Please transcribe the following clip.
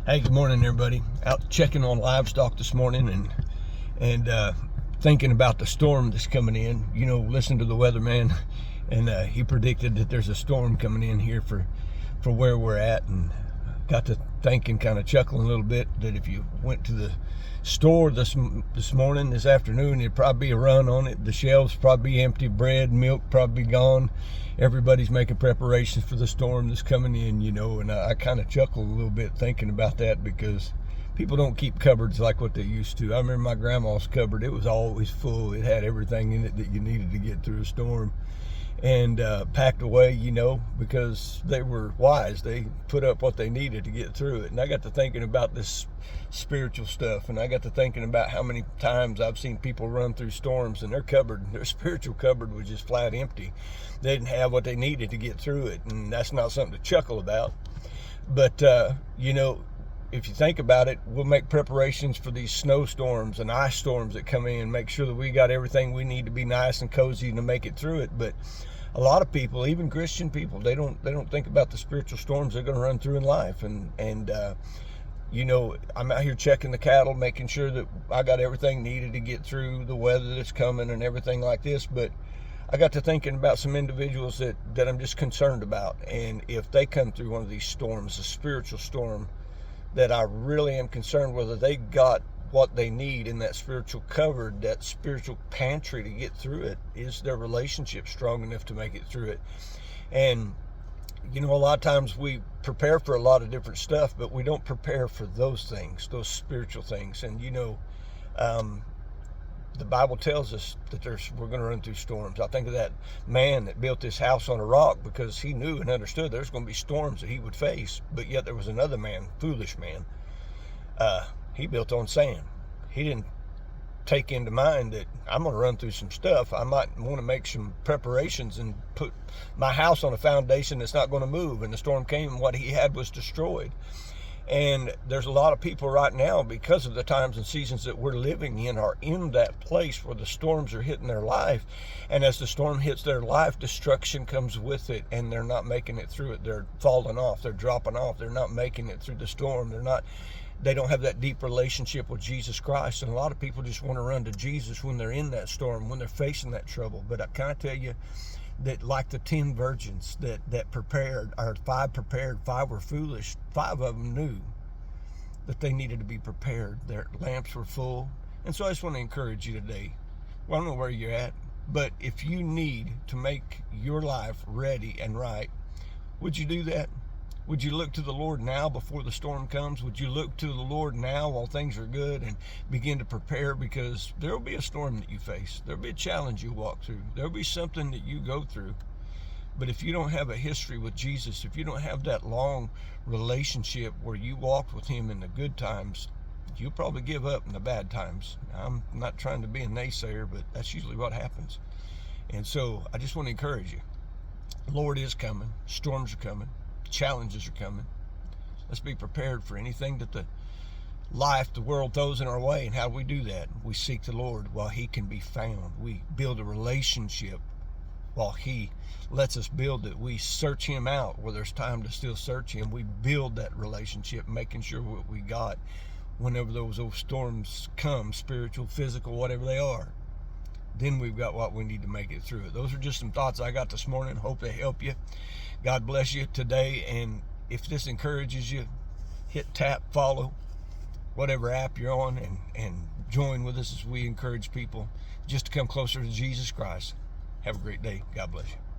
Hey, good morning, everybody. Out checking on livestock this morning and thinking about the storm that's coming in. You know, listen to the weatherman, and he predicted that there's a storm coming in here for where we're at, and got to thinking, kind of chuckling a little bit, that if you went to the store this morning, this afternoon, there'd probably be a run on it. The shelves probably be empty, bread, milk probably be gone. Everybody's making preparations for the storm that's coming in, you know, and I kind of chuckle a little bit thinking about that, because people don't keep cupboards like what they used to. I remember my grandma's cupboard, it was always full. It had everything in it that you needed to get through a storm, and packed away, you know, because they were wise. They put up what they needed to get through it. And I got to thinking about this spiritual stuff, and I got to thinking about how many times I've seen people run through storms and their spiritual cupboard was just flat empty. They didn't have what they needed to get through it, and that's not something to chuckle about. But you know, if you think about it, we'll make preparations for these snowstorms and ice storms that come in, make sure that we got everything we need to be nice and cozy to make it through it. But a lot of people, even Christian people, they don't think about the spiritual storms they're going to run through in life. And you know, I'm out here checking the cattle, making sure that I got everything needed to get through the weather that's coming and everything like this. But I got to thinking about some individuals that I'm just concerned about. And if they come through one of these storms, a spiritual storm, that I really am concerned whether they got what they need in that spiritual cupboard, that spiritual pantry to get through it. Is their relationship strong enough to make it through it? And you know, a lot of times we prepare for a lot of different stuff, but we don't prepare for those things, those spiritual things. And you know, the Bible tells us that we're going to run through storms. I think of that man that built this house on a rock because he knew and understood there's going to be storms that he would face. But yet there was another man, foolish man. He built on sand. He didn't take into mind that I'm going to run through some stuff. I might want to make some preparations and put my house on a foundation that's not going to move. And the storm came, and what he had was destroyed. And there's a lot of people right now, because of the times and seasons that we're living in, are in that place where the storms are hitting their life. And as the storm hits their life, destruction comes with it, and they're not making it through it. They're falling off. They're dropping off. They're not making it through the storm. They don't have that deep relationship with Jesus Christ. And a lot of people just want to run to Jesus when they're in that storm, when they're facing that trouble. But can I tell you that, like the 10 virgins that prepared, or 5 prepared, 5 were foolish, 5 of them knew that they needed to be prepared. Their lamps were full. And so I just want to encourage you today. Well, I don't know where you're at, but if you need to make your life ready and right, would you do that? Would you look to the Lord now before the storm comes? Would you look to the Lord now while things are good and begin to prepare? Because there will be a storm that you face. There will be a challenge you walk through. There will be something that you go through. But if you don't have a history with Jesus, if you don't have that long relationship where you walked with him in the good times, you'll probably give up in the bad times. I'm not trying to be a naysayer, but that's usually what happens. And so I just want to encourage you. The Lord is coming. Storms are coming. Challenges are coming. Let's be prepared for anything that the world throws in our way. And how do we do that? We seek the Lord while he can be found. We build a relationship while he lets us build it. We search him out where there's time to still search him. We build that relationship, making sure what we got whenever those storms come, spiritual, physical, whatever they are. Then we've got what we need to make it through it. Those are just some thoughts I got this morning. Hope they help you. God bless you today. And if this encourages you, hit tap, follow, whatever app you're on, and join with us as we encourage people just to come closer to Jesus Christ. Have a great day. God bless you.